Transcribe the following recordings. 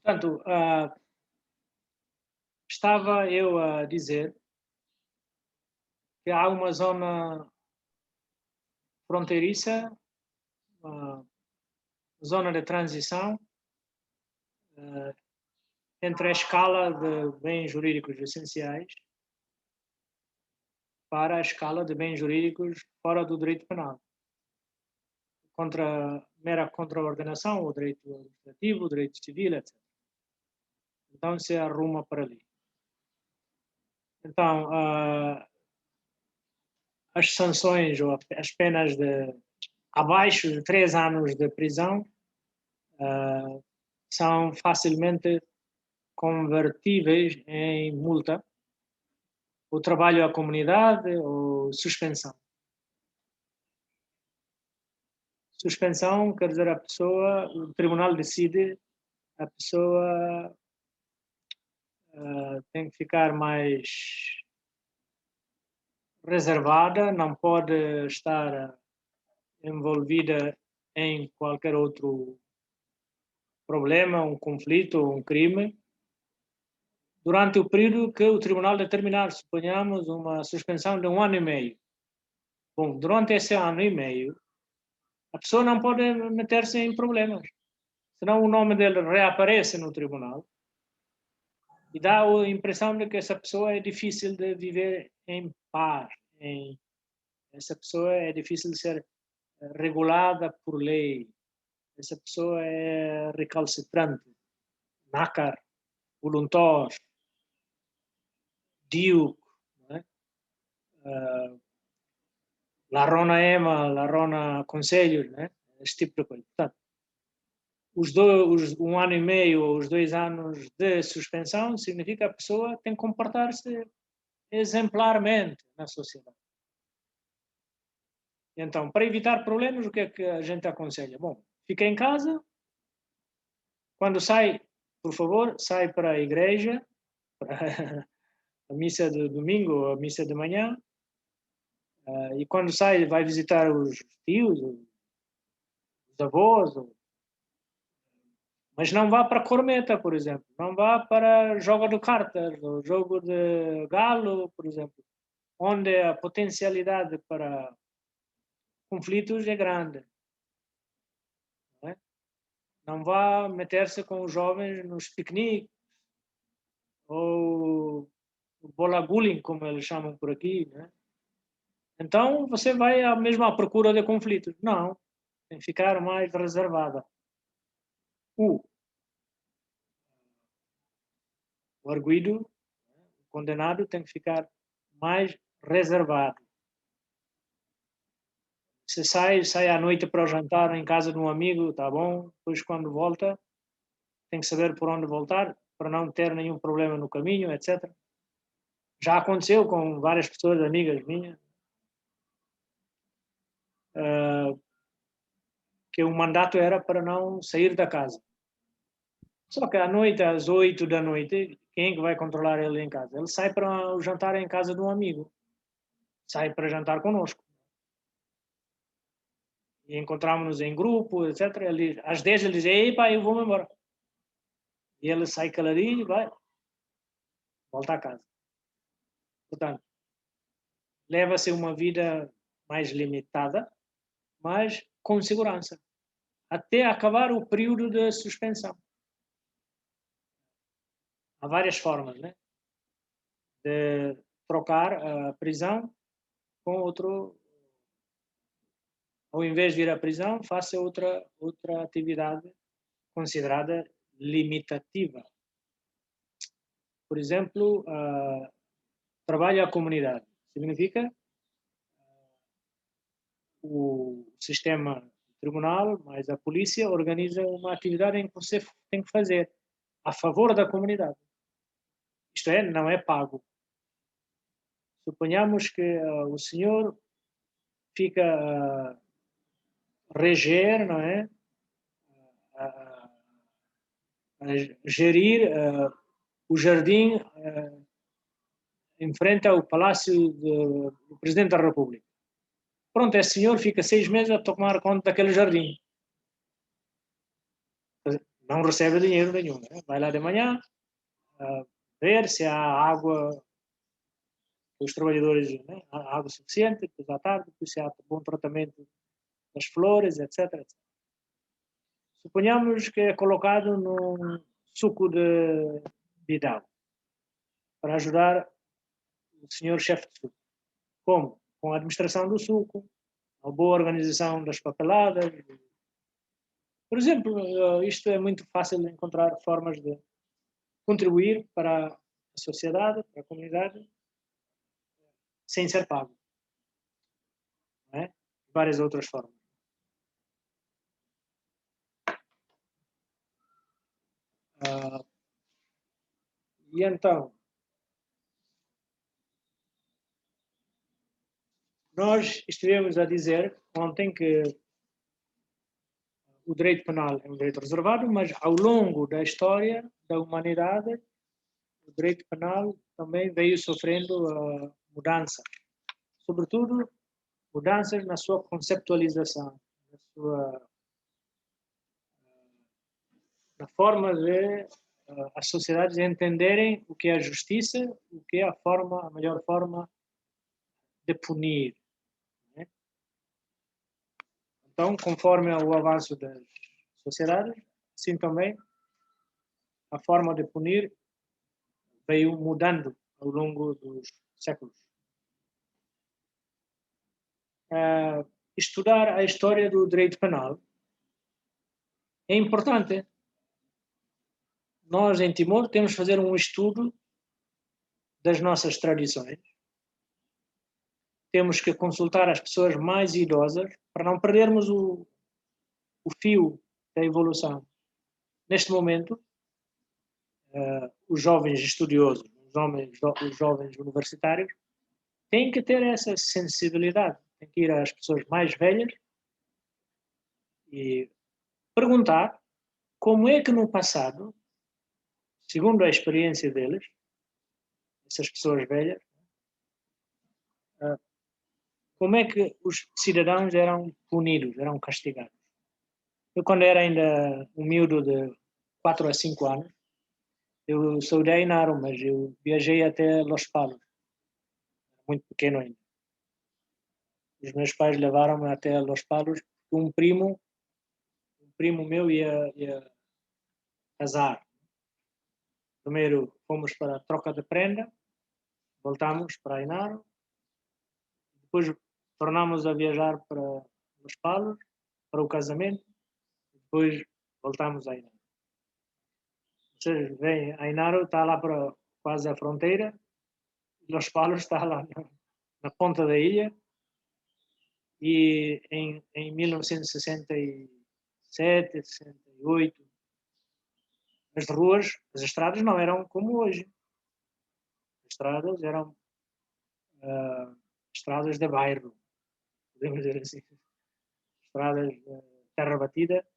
Portanto, estava eu a dizer que há uma zona fronteiriça, uma zona de transição, ah, entre a escala de bens jurídicos essenciais para a escala de bens jurídicos fora do direito penal. Mera contraordenação, o direito administrativo, o direito civil, etc. Então se arruma para ali. Então, as sanções ou as penas de abaixo de 3 anos de prisão são facilmente convertíveis em multa, ou trabalho à comunidade, ou suspensão. Suspensão quer dizer o tribunal decide, a pessoa tem que ficar mais reservada, não pode estar envolvida em qualquer outro problema, um conflito ou um crime, durante o período que o tribunal determinar, suponhamos uma suspensão de 1 ano e meio. Bom, durante esse ano e meio, a pessoa não pode meter-se em problemas, senão o nome dele reaparece no tribunal e dá a impressão de que essa pessoa é difícil de viver em paz, essa pessoa é difícil de ser regulada por lei, essa pessoa é recalcitrante, nácar, voluntoso, díuco, não é? Larrona Ema, Larrona Conselhos, né? Esse tipo de coisa. Portanto, um ano e meio ou os 2 anos de suspensão significa que a pessoa tem que comportar-se exemplarmente na sociedade. Então, para evitar problemas, o que é que a gente aconselha? Bom, fica em casa, quando sai, por favor, sai para a igreja, para a missa de domingo ou a missa de manhã, e quando sai vai visitar os tios, os avós, mas não vá para corneta, por exemplo. Não vá para jogo de cartas, ou jogo de galo, por exemplo, onde a potencialidade para conflitos é grande. Não é? Não vá meter-se com os jovens nos piqueniques, ou o bola bullying, como eles chamam por aqui. Não é? Então você vai mesmo à procura de conflitos. Não, tem que ficar mais reservada. O arguido, o condenado, tem que ficar mais reservado. Se sai à noite para o jantar em casa de um amigo, tá bom. Depois, quando volta, tem que saber por onde voltar, para não ter nenhum problema no caminho, etc. Já aconteceu com várias pessoas, amigas minhas, que o mandato era para não sair da casa. Só que à noite, às 8 da noite, quem é que vai controlar ele em casa? Ele sai para o jantar em casa de um amigo. Sai para jantar conosco. E encontramos-nos em grupo, etc. Às 10 ele diz, ei pá, eu vou-me embora. E ele sai caladinho e vai, volta a casa. Portanto, leva-se uma vida mais limitada, mas com segurança, até acabar o período de suspensão. Há várias formas, né? De trocar a prisão com outro, ao invés de ir à prisão, faça outra atividade considerada limitativa. Por exemplo, trabalho à comunidade. Significa o sistema tribunal, mais a polícia, organiza uma atividade em que você tem que fazer a favor da comunidade. Isto é, não é pago. Suponhamos que o senhor fica a reger, não é? A gerir o jardim em frente ao Palácio do Presidente da República. Pronto, esse senhor fica 6 meses a tomar conta daquele jardim. não recebe dinheiro nenhum. Né? Vai lá de manhã, ver se há água, os trabalhadores, né? Há água suficiente, depois à tarde, depois se há bom tratamento das flores, etc, etc. Suponhamos que é colocado num suco de bidão para ajudar o senhor chefe de suco. Como? Com a administração do suco, a boa organização das papeladas. Por exemplo, isto é muito fácil de encontrar formas de contribuir para a sociedade, para a comunidade, sem ser pago. Não é? Várias outras formas. E então, nós estivemos a dizer ontem que o direito penal é um direito reservado, mas ao longo da história da humanidade, o direito penal também veio sofrendo mudanças. Sobretudo, mudanças na sua conceptualização, na forma de as sociedades entenderem o que é a justiça, o que é a melhor forma de punir. Né? Então, conforme o avanço das sociedades, assim também a forma de punir veio mudando ao longo dos séculos. Estudar a história do direito penal é importante. Nós, em Timor, temos de fazer um estudo das nossas tradições. Temos que consultar as pessoas mais idosas para não perdermos o fio da evolução. Neste momento, os jovens estudiosos, os jovens universitários, têm que ter essa sensibilidade. Têm que ir às pessoas mais velhas e perguntar como é que no passado, segundo a experiência deles, essas pessoas velhas, como é que os cidadãos eram punidos, eram castigados. Eu, quando era ainda um miúdo de 4 a 5 anos, eu sou de Ainaro, mas eu viajei até Los Palos, muito pequeno ainda. Os meus pais levaram-me até Los Palos, porque um primo meu ia casar. Primeiro fomos para a troca de prenda, voltamos para Ainaro, depois tornámos a viajar para Los Palos, para o casamento, depois voltamos a Ainaro. Vocês veem, Ainaro está lá para quase a fronteira, Los Palos está lá na ponta da ilha, e em 1967, 68, as ruas, as estradas não eram como hoje. As estradas eram estradas de bairro, podemos dizer assim. Estradas de terra batida,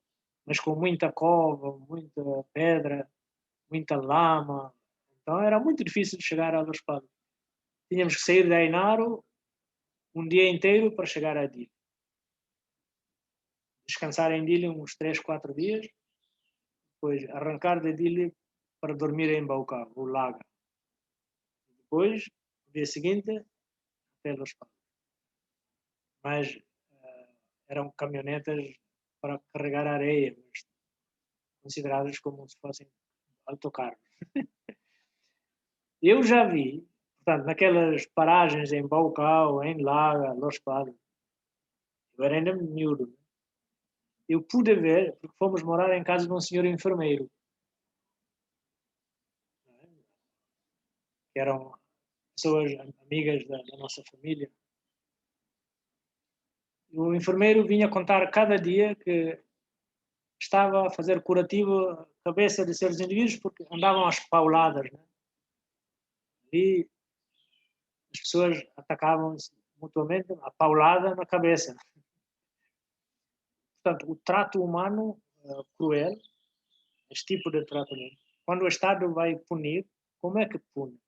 mas com muita cova, muita pedra, muita lama. Então era muito difícil de chegar a Los Palos. Tínhamos que sair de Ainaro um dia inteiro para chegar a Dili. Descansar em Dili uns 3, 4 dias, depois arrancar de Dili para dormir em Baucau, ou Laga. Depois, no dia seguinte, até Los Palos. Mas eram caminhonetas para carregar areia, mas consideradas como se fossem autocarros. Eu já vi, portanto, naquelas paragens em Baucau, em Laga, Los Palos, eu era ainda miúdo, eu pude ver, porque fomos morar em casa de um senhor enfermeiro, que eram pessoas amigas da nossa família. O enfermeiro vinha contar cada dia que estava a fazer curativo à cabeça de certos indivíduos porque andavam às pauladas. Né? E as pessoas atacavam-se mutuamente a paulada na cabeça. Portanto, o trato humano cruel, este tipo de tratamento, quando o Estado vai punir, como é que pune?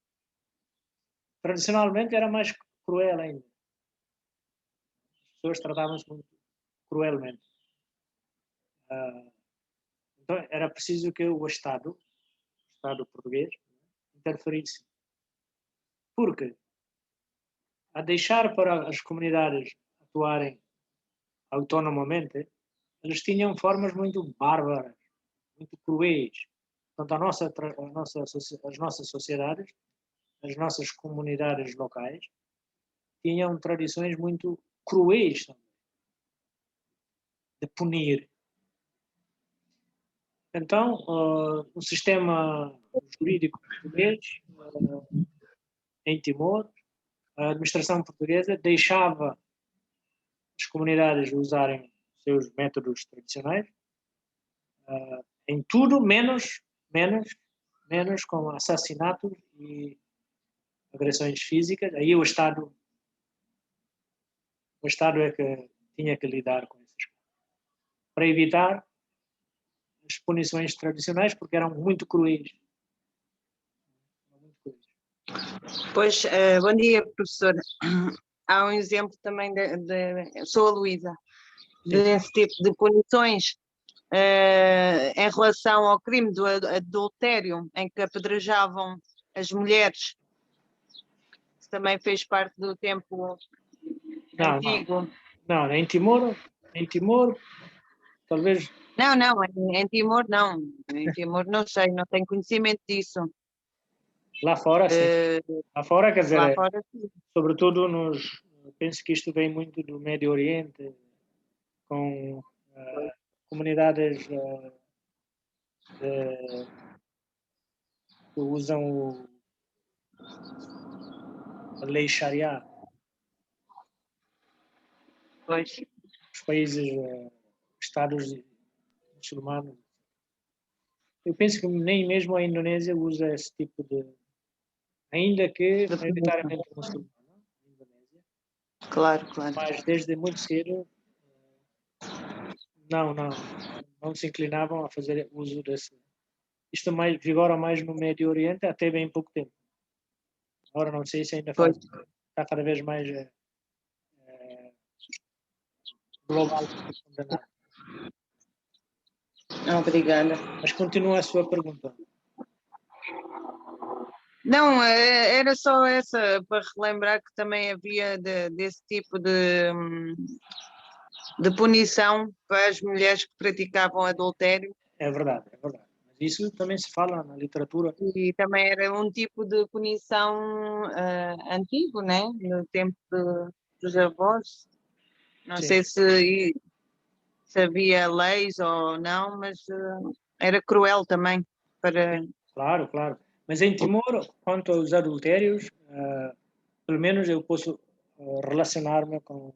Tradicionalmente era mais cruel ainda. As pessoas tratavam-se muito cruelmente. Então era preciso que o Estado português, interferisse. Porque, a deixar para as comunidades atuarem autonomamente, eles tinham formas muito bárbaras, muito cruéis. Portanto, as nossas sociedades, as nossas comunidades locais, tinham tradições muito cruéis também, de punir. Então, o sistema jurídico português, em Timor, a administração portuguesa deixava as comunidades usarem seus métodos tradicionais, em tudo menos com assassinatos e agressões físicas. Aí o Estado é que tinha que lidar com essas coisas, para evitar as punições tradicionais, porque eram muito cruéis. Pois, bom dia, professora. Há um exemplo também sou a Luísa, desse tipo de punições em relação ao crime do adultério, em que apedrejavam as mulheres. Isso também fez parte do tempo antigo. Não, em Timor, talvez... Não, em Timor não. Em Timor não sei, não tenho conhecimento disso. Lá fora, sim. Lá fora, quer dizer, lá fora, sim. Sobretudo penso que isto vem muito do Médio Oriente, com comunidades que usam a lei Sharia. Pois. Os países, estados muçulmanos. Eu penso que nem mesmo a Indonésia usa esse tipo de... Ainda que maioritariamente muçulmana, a Indonésia. Claro. Mas desde muito cedo não se inclinavam a fazer uso desse... Isto vigora mais no Médio Oriente até bem pouco tempo. Agora não sei se ainda está cada vez mais global condenado. Obrigada. Mas continua a sua pergunta. Não, era só essa, para relembrar que também havia desse tipo de punição para as mulheres que praticavam adultério. É verdade. Mas isso também se fala na literatura. E também era um tipo de punição antigo, né? No tempo dos avós. Não sei se havia leis ou não, mas era cruel também. Claro. Mas em Timor, quanto aos adultérios, pelo menos eu posso relacionar-me com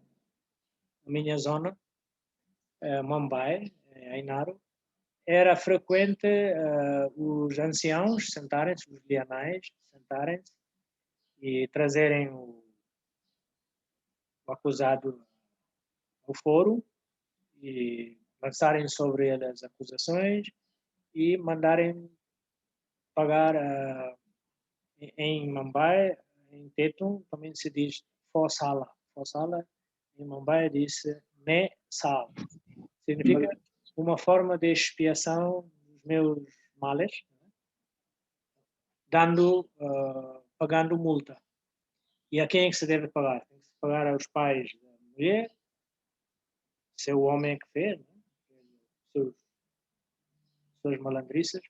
a minha zona, Mumbai, Ainaro. Era frequente os anciãos sentarem-se, os lianais sentarem-se e trazerem o acusado ao fórum e lançarem sobre ele as acusações e mandarem pagar em Mumbai, em Tetum, também se diz Fosala. Fosala, em Mumbai, diz Me Sal. Significa uma forma de expiação dos meus males, pagando multa. E a quem é que se deve pagar? Tem que se pagar aos pais da mulher, se é o homem que fez, suas malandriças.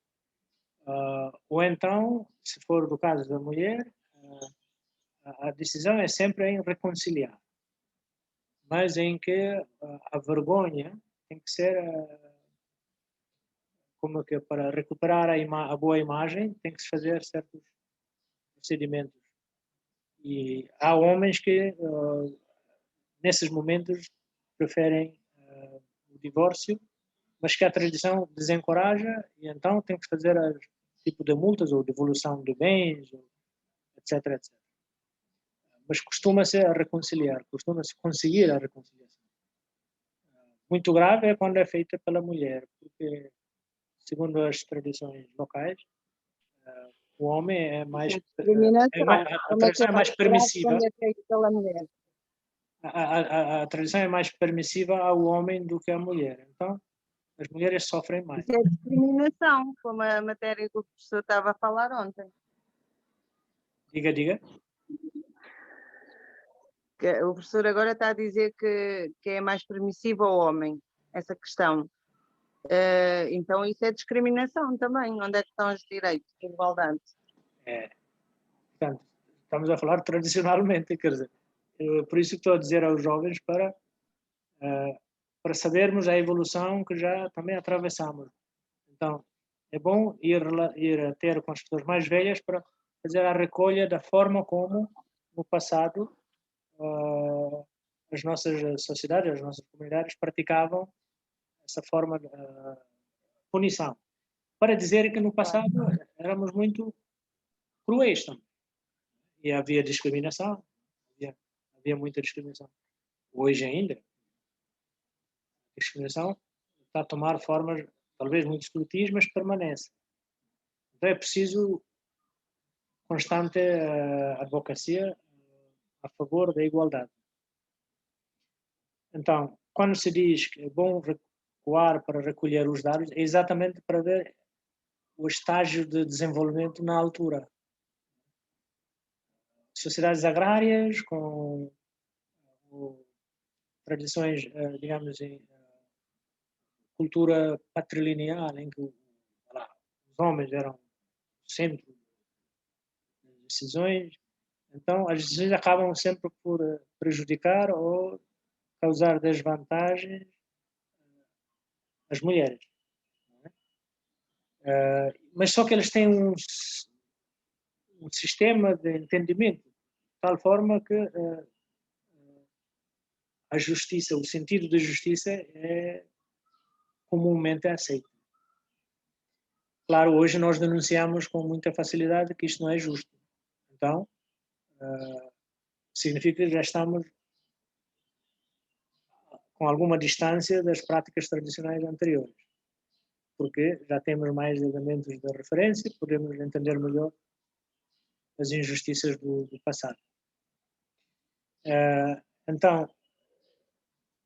Ou então, se for do caso da mulher, a decisão é sempre em reconciliar, mas em que a vergonha tem que ser como que para recuperar a boa imagem tem que se fazer certos procedimentos. E há homens que nesses momentos preferem o divórcio, mas que a tradição desencoraja e então tem que fazer tipo de multas ou devolução de bens, etc. Mas costuma-se reconciliar, costuma-se conseguir a reconciliação. Muito grave é quando é feita pela mulher, porque, segundo as tradições locais, o homem é mais... a tradição é mais permissiva. A tradição é mais permissiva ao homem do que à mulher. Então, as mulheres sofrem mais. Isso é discriminação, como a matéria que o professor estava a falar ontem. Diga, diga. O professor agora está a dizer que é mais permissivo ao homem, essa questão. Então isso é discriminação também. Onde é que estão os direitos de igualdade? Portanto, estamos a falar tradicionalmente, quer dizer, por isso que estou a dizer aos jovens para sabermos a evolução que já também atravessamos. Então, é bom ir a ter com as pessoas mais velhas para fazer a recolha da forma como, no passado, as nossas sociedades, as nossas comunidades praticavam essa forma de punição. Para dizer que no passado éramos muito cruéis também. E havia discriminação, havia muita discriminação. Hoje ainda, a discriminação está a tomar formas talvez muito sutis, mas permanece. Então é preciso constante advocacia a favor da igualdade. Então, quando se diz que é bom recuar para recolher os dados, é exatamente para ver o estágio de desenvolvimento na altura. Sociedades agrárias com tradições, digamos, em cultura patrilineal, em que os homens eram o centro das decisões, então as decisões acabam sempre por prejudicar ou causar desvantagens às mulheres. Mas só que eles têm um sistema de entendimento de tal forma que a justiça, o sentido da justiça é comumente aceito. Claro, hoje nós denunciamos com muita facilidade que isto não é justo. Então, significa que já estamos com alguma distância das práticas tradicionais anteriores, porque já temos mais elementos de referência, podemos entender melhor as injustiças do passado. Então,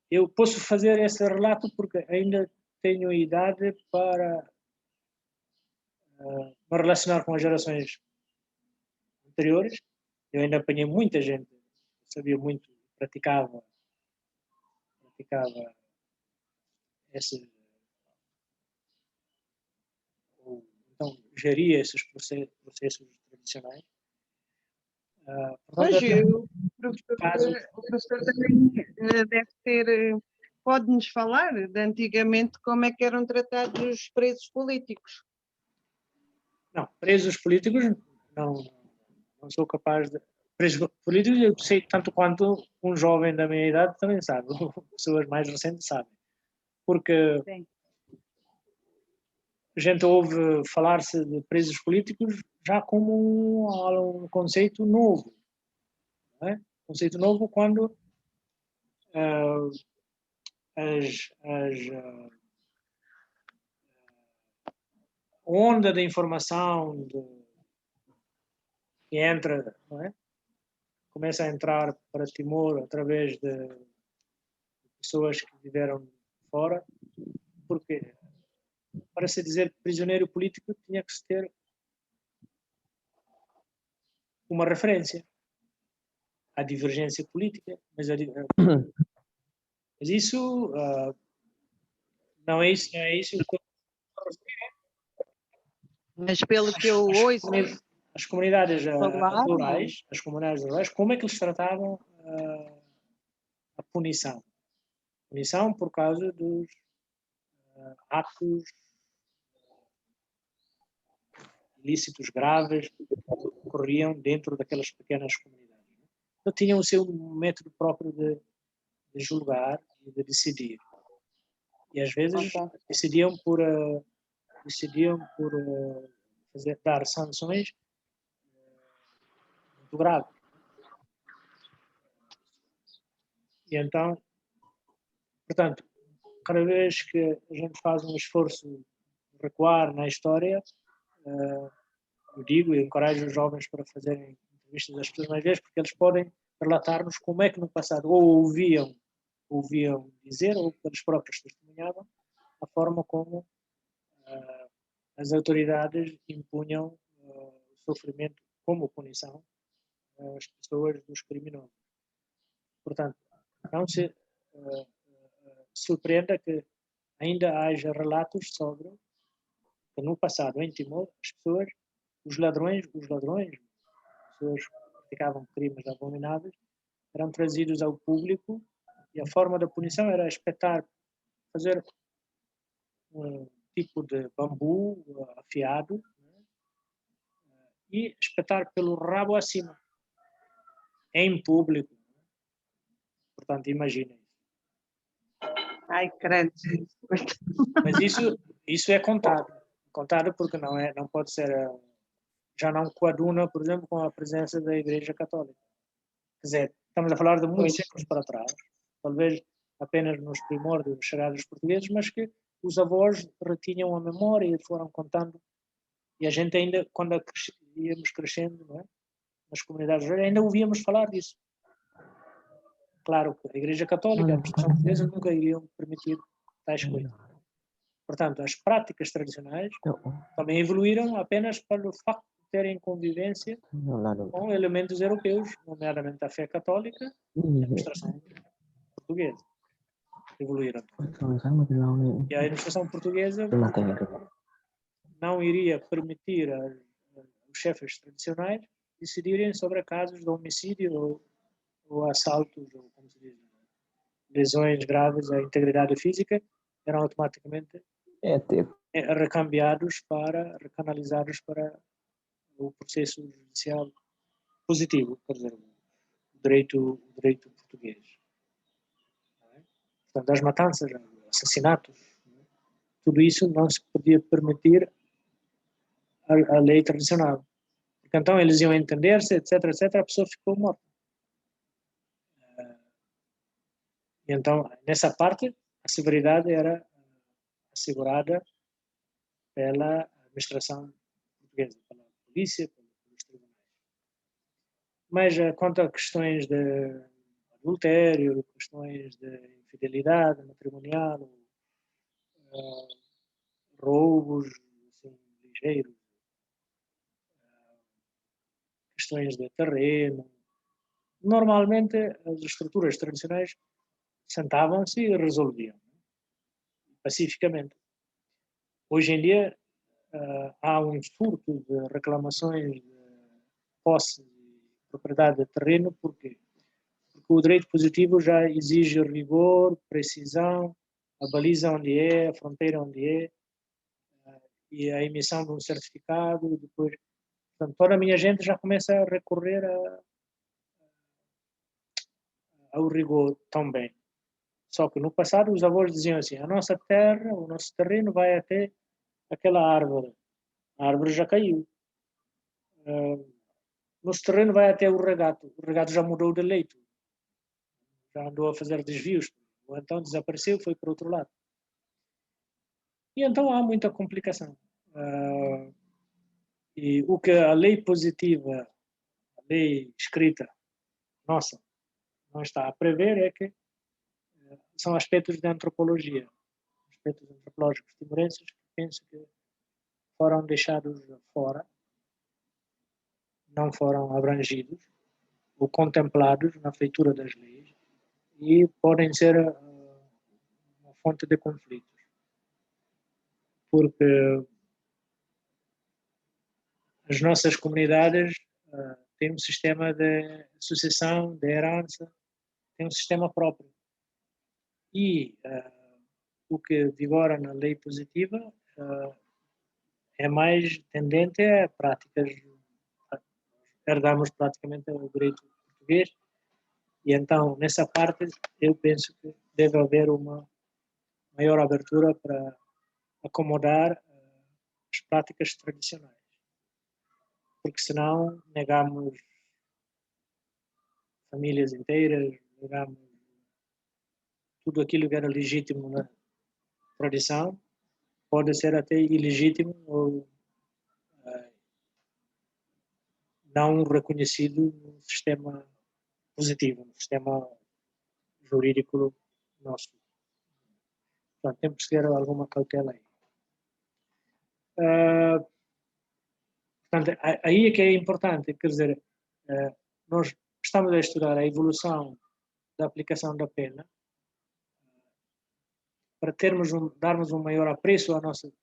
eu posso fazer esse relato porque ainda tenho idade para me relacionar com as gerações anteriores. Eu ainda apanhei muita gente, sabia muito, praticava esse, ou então geria esses processos tradicionais. Pois, o professor também deve ter, pode-nos falar de antigamente como é que eram tratados os presos políticos. Não, presos políticos não sou capaz de... Presos políticos eu sei tanto quanto um jovem da minha idade também sabe, pessoas mais recentes sabem. Porque Sim. a gente ouve falar-se de presos políticos já como um conceito novo. Não é? Conceito novo quando a onda de informação que entra, não é? Começa a entrar para Timor através de pessoas que viveram fora, porque para se dizer prisioneiro político tinha que se ter uma referência à divergência política, mas isso não é isso que Mas pelo que eu ouço as comunidades falar, rurais, como é que eles tratavam a punição? Punição por causa dos atos ilícitos graves que ocorriam dentro daquelas pequenas comunidades. Então tinham o seu método próprio de julgar e de decidir. E às vezes decidiam por dar sanções muito graves. E então, portanto, cada vez que a gente faz um esforço de recuar na história, eu digo e encorajo os jovens para fazerem entrevistas às pessoas mais velhas, porque eles podem relatar-nos como é que no passado ou ouviam dizer, ou que eles próprios testemunhavam, a forma como as autoridades impunham o sofrimento como punição às pessoas dos criminosos. Portanto, não se surpreenda que ainda haja relatos sobre que no passado, em Timor, as pessoas, os ladrões, as pessoas que praticavam crimes abomináveis, eram trazidos ao público e a forma da punição era espetar, fazer um tipo de bambu afiado, né, e espetar pelo rabo acima, em público. Portanto, imaginem. Ai, credo. Mas isso é contado porque não pode ser, já não coaduna, por exemplo, com a presença da Igreja Católica. Quer dizer, estamos a falar de muitos séculos para trás, talvez apenas nos primórdios dos chegados portugueses, mas que os avós retinham a memória e foram contando. E a gente ainda, quando íamos crescendo, não é? Nas comunidades rurais, ainda ouvíamos falar disso. Claro que a Igreja Católica, a administração portuguesa nunca iriam permitir tais coisas. Portanto, as práticas tradicionais também evoluíram apenas pelo facto de terem convivência com elementos europeus, nomeadamente a fé católica e a administração portuguesa. Evoluíram. E a administração portuguesa não iria permitir aos chefes tradicionais decidirem sobre casos de homicídio ou assaltos, ou como se diz, lesões graves à integridade física, eram automaticamente recanalizados para o processo judicial positivo, quer dizer, o direito português. Portanto, as matanças, assassinatos, tudo isso não se podia permitir a lei tradicional. Porque então eles iam entender-se, etc, etc, a pessoa ficou morta. E então, nessa parte, a severidade era assegurada pela administração portuguesa, pela polícia, pelos tribunais. Mas quanto a questões de adultério, questões de infidelidade matrimonial, roubos assim, ligeiros, questões de terreno, normalmente as estruturas tradicionais sentavam-se e resolviam pacificamente. Hoje em dia há um surto de reclamações de posse e propriedade de terreno, porque o direito positivo já exige rigor, precisão, a baliza onde é, a fronteira onde é, e a emissão de um certificado, depois, portanto, toda a minha gente já começa a recorrer ao rigor também. Só que no passado os avós diziam assim, a nossa terra, o nosso terreno vai até aquela árvore. A árvore já caiu. Nosso terreno vai até o regato. O regato já mudou de leito. Já andou a fazer desvios. Ou então desapareceu, foi para outro lado. E então há muita complicação. E o que a lei positiva, a lei escrita, nossa, não está a prever é que são aspectos de antropologia, aspectos antropológicos timorenses que penso que foram deixados fora, não foram abrangidos ou contemplados na feitura das leis e podem ser uma fonte de conflitos. Porque as nossas comunidades têm um sistema de sucessão, de herança, têm um sistema próprio. E o que vigora na lei positiva é mais tendente a práticas, herdamos praticamente o direito português, e então, nessa parte, eu penso que deve haver uma maior abertura para acomodar as práticas tradicionais. Porque senão negamos famílias inteiras, negamos tudo aquilo que era legítimo na tradição, pode ser até ilegítimo ou não reconhecido no sistema positivo, no sistema jurídico nosso. Portanto, temos que ter alguma cautela aí. Portanto, aí é que é importante, quer dizer, nós estamos a estudar a evolução da aplicação da pena para darmos um maior apreço ao nosso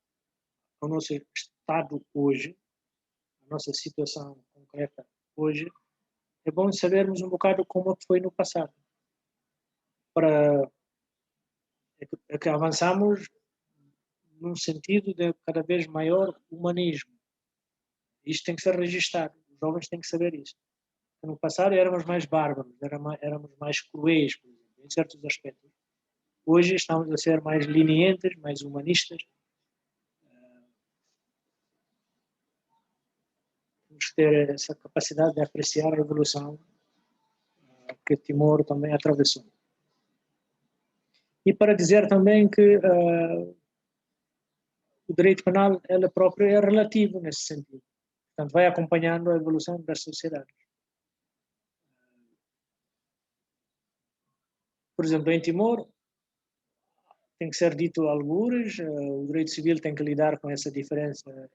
estado hoje, a nossa situação concreta hoje. É bom sabermos um bocado como foi no passado, para que avançamos num sentido de cada vez maior humanismo. Isto tem que ser registado, os jovens têm que saber isso. No passado éramos mais bárbaros, éramos mais cruéis, por exemplo, em certos aspectos. Hoje estamos a ser mais lenientes, mais humanistas. Temos que ter essa capacidade de apreciar a evolução que Timor também atravessou. E para dizer também que o direito penal, ele próprio, é relativo nesse sentido. Portanto, vai acompanhando a evolução das sociedades. Por exemplo, em Timor, tem que ser dito algures, o direito civil tem que lidar com essa diferença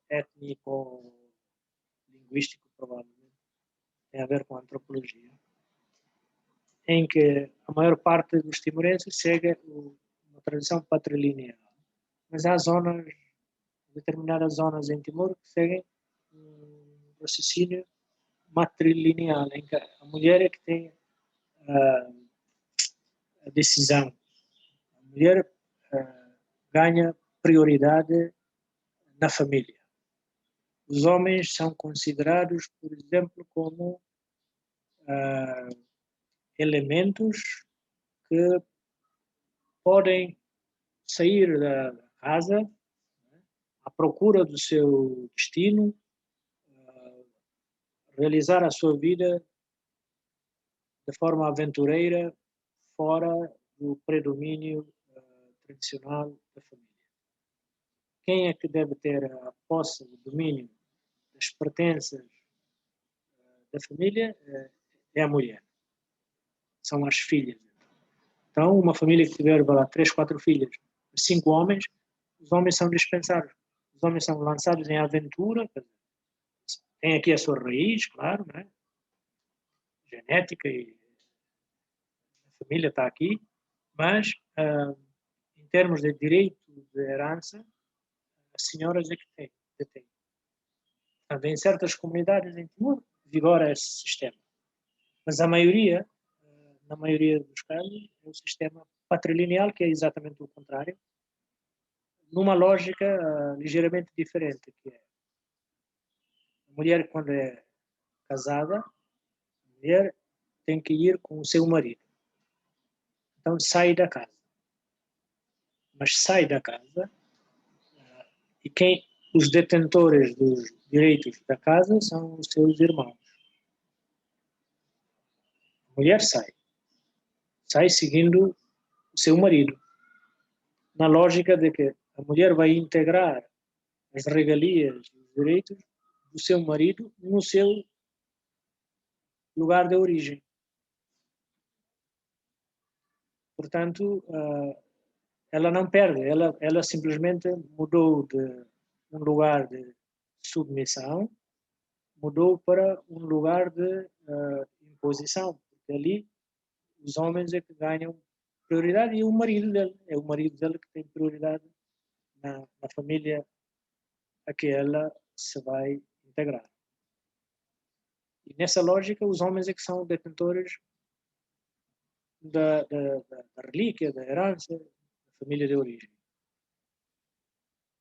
étnico-linguístico, provavelmente. Tem a ver com a antropologia. Em que a maior parte dos timorenses segue uma tradição patrilineal. Mas há determinadas zonas em Timor, que seguem um raciocínio matrilineal, em que a mulher é que tem a decisão. A mulher ganha prioridade na família. Os homens são considerados, por exemplo, como elementos que podem sair da casa à procura do seu destino, realizar a sua vida de forma aventureira, fora do predomínio tradicional da família. Quem é que deve ter a posse, o domínio das pertenças da família? É a mulher. São as filhas. Então, uma família que tiver 3, 4 filhas, 5 homens, os homens são dispensados. Os homens são lançados em aventura, tem aqui a sua raiz, claro, né? Genética, e a família está aqui, mas em termos de direito de herança, as senhoras é que detêm. Portanto, em certas comunidades em Timor vigora esse sistema, mas na maioria dos casos, é o sistema patrilineal, que é exatamente o contrário, numa lógica ligeiramente diferente, que é a mulher, quando é casada, a mulher tem que ir com o seu marido. Então sai da casa. Mas sai da casa e os detentores dos direitos da casa são os seus irmãos. A mulher sai seguindo o seu marido, na lógica de que a mulher vai integrar as regalias, os direitos do seu marido no seu lugar de origem. Portanto, ela não perde, ela simplesmente mudou de um lugar de submissão, mudou para um lugar de imposição, porque ali os homens é que ganham prioridade e o marido dele, é o marido dele que tem prioridade na família a que ela se vai integrar. E nessa lógica, os homens é que são detentores da relíquia, da herança, da família de origem.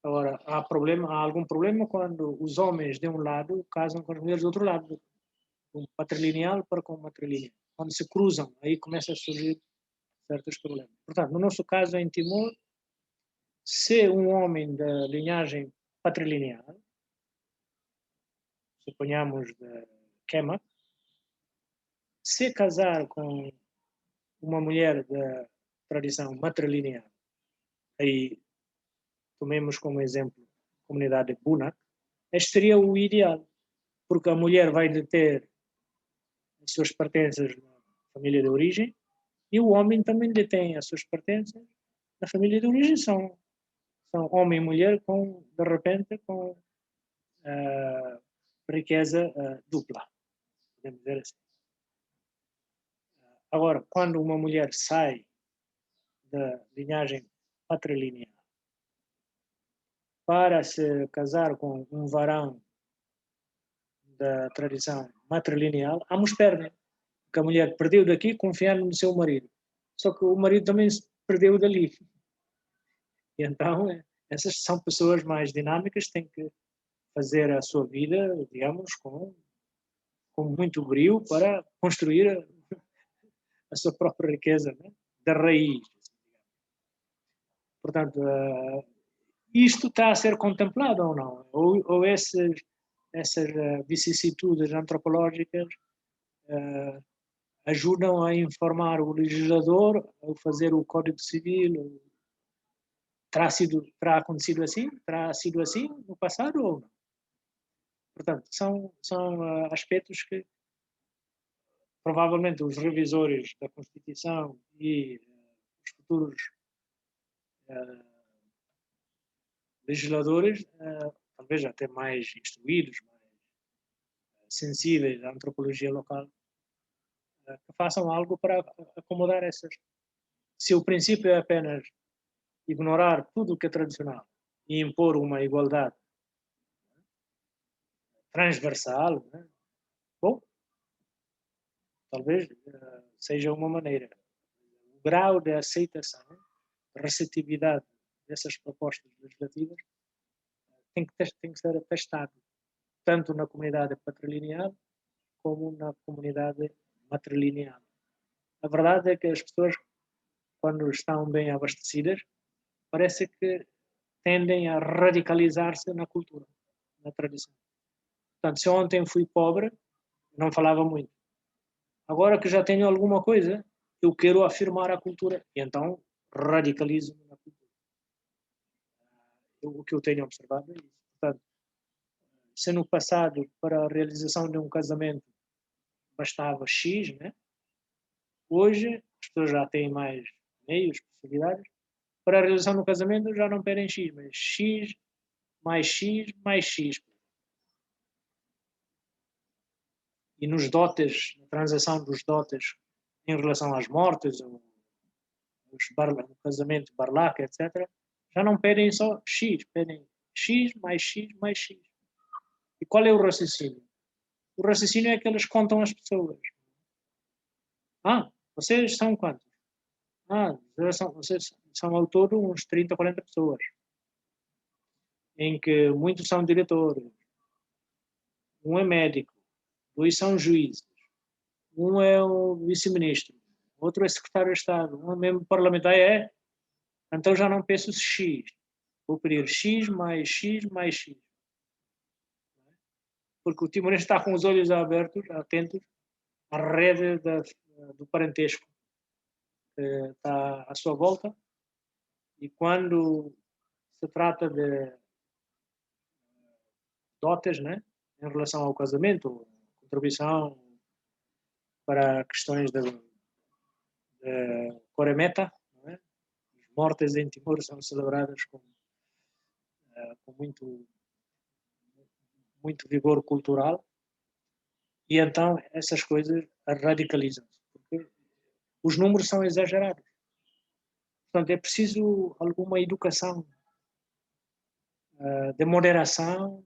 Agora, há algum problema quando os homens de um lado casam com as mulheres do outro lado, com patrilineal para com matrilineal. Quando se cruzam, aí começa a surgir certos problemas. Portanto, no nosso caso em Timor, se um homem da linhagem patrilineal, suponhamos de Quema, se casar com uma mulher da tradição matrilineal, aí tomemos como exemplo a comunidade de Bunak, este seria o ideal, porque a mulher vai deter as suas pertences na família de origem e o homem também detém as suas pertences a família de origem são homem e mulher de repente, com riqueza dupla, podemos dizer assim. Agora, quando uma mulher sai da linhagem patrilineal para se casar com um varão da tradição matrilineal, ambos perdem. Porque a mulher perdeu daqui confiando no seu marido. Só que o marido também se perdeu dali. E então, essas são pessoas mais dinâmicas, têm que fazer a sua vida, digamos, com muito brio para construir a sua própria riqueza, né? Da raiz. Portanto, isto está a ser contemplado ou não? Ou essas vicissitudes antropológicas ajudam a informar o legislador a fazer o Código Civil? Terá acontecido assim? Terá sido assim no passado ou não? Portanto, são aspectos que provavelmente os revisores da Constituição e os futuros legisladores, talvez até mais instruídos, mais sensíveis à antropologia local, que façam algo para acomodar essas. Se o princípio é apenas ignorar tudo o que é tradicional e impor uma igualdade transversal, né? Bom, talvez seja uma maneira. O grau de aceitação, de receptividade dessas propostas legislativas tem que ser testado, tanto na comunidade patrilineal como na comunidade matrilineal. A verdade é que as pessoas, quando estão bem abastecidas, parece que tendem a radicalizar-se na cultura, na tradição. Portanto, se ontem fui pobre, não falava muito. Agora que já tenho alguma coisa, eu quero afirmar a cultura. E então radicalizo-me na cultura. O que eu tenho observado é isso. Portanto, se no passado, para a realização de um casamento, bastava X, né? Hoje, as pessoas já têm mais meios, possibilidades. Para a realização do casamento, já não pedem X, mas X, mais X, mais X. E nos dotes, na transação dos dotes, em relação às mortes, o casamento, barlaca, etc., já não pedem só X, pedem X, mais X, mais X. E qual é o raciocínio? O raciocínio é que eles contam as pessoas. Vocês são quantos? Vocês são ao todo uns 30, 40 pessoas. Em que muitos são diretores. Um é médico. 2 são juízes. Um é o vice-ministro. Outro é secretário de Estado. Um é membro parlamentar. Então já não peço X. Vou pedir X mais X mais X. Porque o timorense está com os olhos abertos, atentos, à rede do parentesco que está à sua volta. E quando se trata de dotes, né, em relação ao casamento, contribuição para questões de coremeta, não é? As mortes em Timor são celebradas com muito vigor cultural, e então essas coisas radicalizam-se, porque os números são exagerados. Portanto, é preciso alguma educação de moderação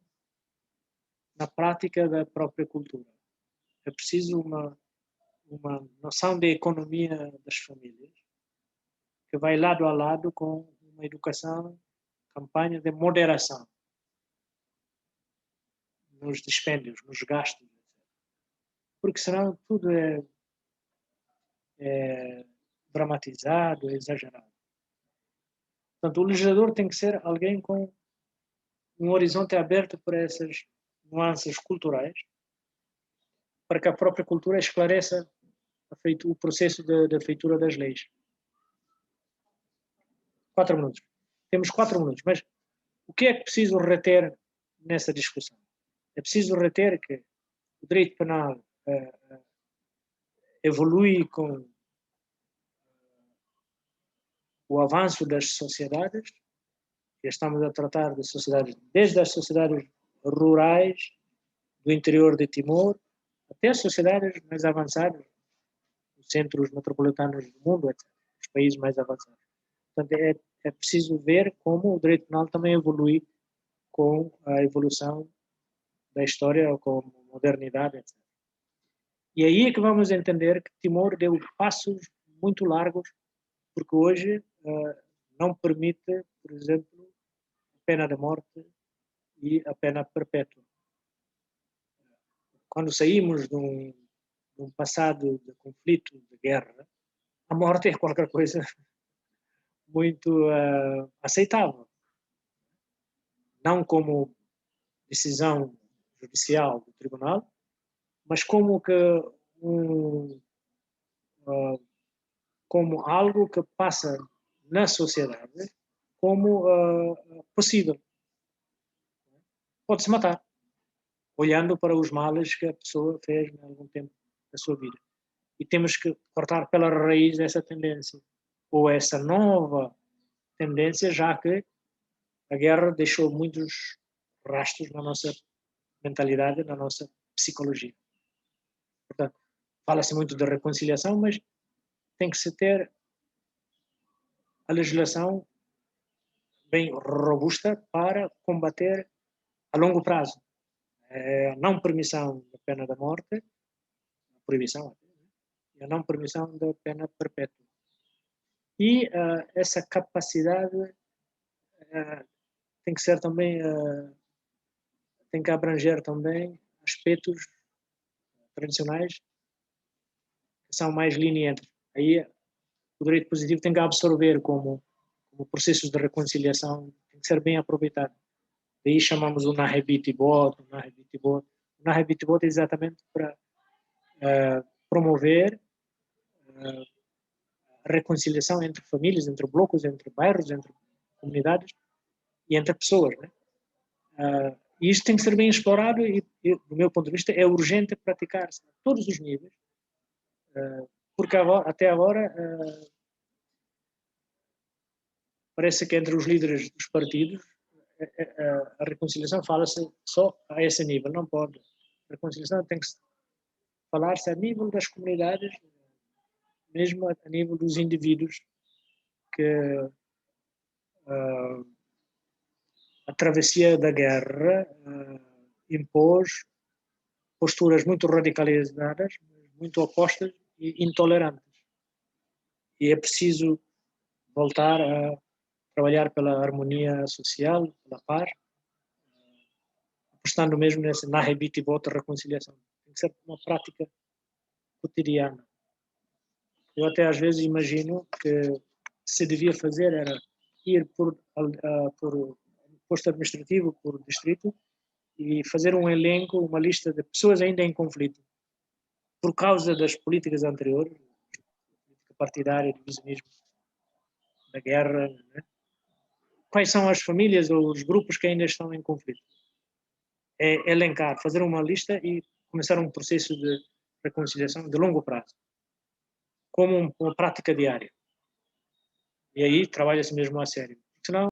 na prática da própria cultura. É preciso uma noção de economia das famílias que vai lado a lado com uma educação, campanha de moderação nos dispêndios, nos gastos, etc. Porque senão tudo é dramatizado, é exagerado. Portanto, o legislador tem que ser alguém com um horizonte aberto para essas nuances culturais, para que a própria cultura esclareça o processo da feitura das leis. 4 minutos. Temos 4 minutos, mas o que é que preciso reter nessa discussão? É preciso reter que o direito penal evolui com o avanço das sociedades, já estamos a tratar de sociedades, desde as sociedades rurais do interior de Timor, até as sociedades mais avançadas, os centros metropolitanos do mundo, etc., os países mais avançados. Portanto, é preciso ver como o direito penal também evolui com a evolução da história, com a modernidade, etc. E aí é que vamos entender que Timor deu passos muito largos, porque hoje não permite, por exemplo, a pena de morte e a pena perpétua. Quando saímos de um passado de conflito, de guerra, a morte é qualquer coisa muito aceitável. Não como decisão judicial do tribunal, mas como que como algo que passa na sociedade como possível. Pode-se matar, olhando para os males que a pessoa fez em algum tempo da sua vida. E temos que cortar pela raiz essa tendência, ou essa nova tendência, já que a guerra deixou muitos rastros na nossa mentalidade, na nossa psicologia. Portanto, fala-se muito de reconciliação, mas tem que se ter a legislação bem robusta para combater a longo prazo a não permissão da pena da morte, a proibição, e a não permissão da pena perpétua. E essa capacidade tem que ser também, tem que abranger também aspectos tradicionais que são mais lenientes. Aí o direito positivo tem que absorver como processos de reconciliação, tem que ser bem aproveitado. Daí chamamos o Nahe-Bitibot. O Nahe-Bitibot é exatamente para promover a reconciliação entre famílias, entre blocos, entre bairros, entre comunidades e entre pessoas, né? E isto tem que ser bem explorado e, do meu ponto de vista, é urgente praticar-se a todos os níveis, porque até agora parece que entre os líderes dos partidos a reconciliação fala-se só a esse nível, não pode. A reconciliação tem que falar-se a nível das comunidades, mesmo a nível dos indivíduos que a travessia da guerra impôs posturas muito radicalizadas, muito opostas e intolerantes. E é preciso voltar a trabalhar pela harmonia social, pela paz, apostando mesmo nesse Nahe-Bitibot de reconciliação. Tem que ser uma prática cotidiana. Eu até às vezes imagino que se devia fazer era ir por posto administrativo, por distrito, e fazer um elenco, uma lista de pessoas ainda em conflito, por causa das políticas anteriores, política partidária, divisionismo, da guerra, né? Quais são as famílias ou os grupos que ainda estão em conflito? É elencar, fazer uma lista e começar um processo de reconciliação de longo prazo, como uma prática diária. E aí trabalha-se mesmo a sério. Senão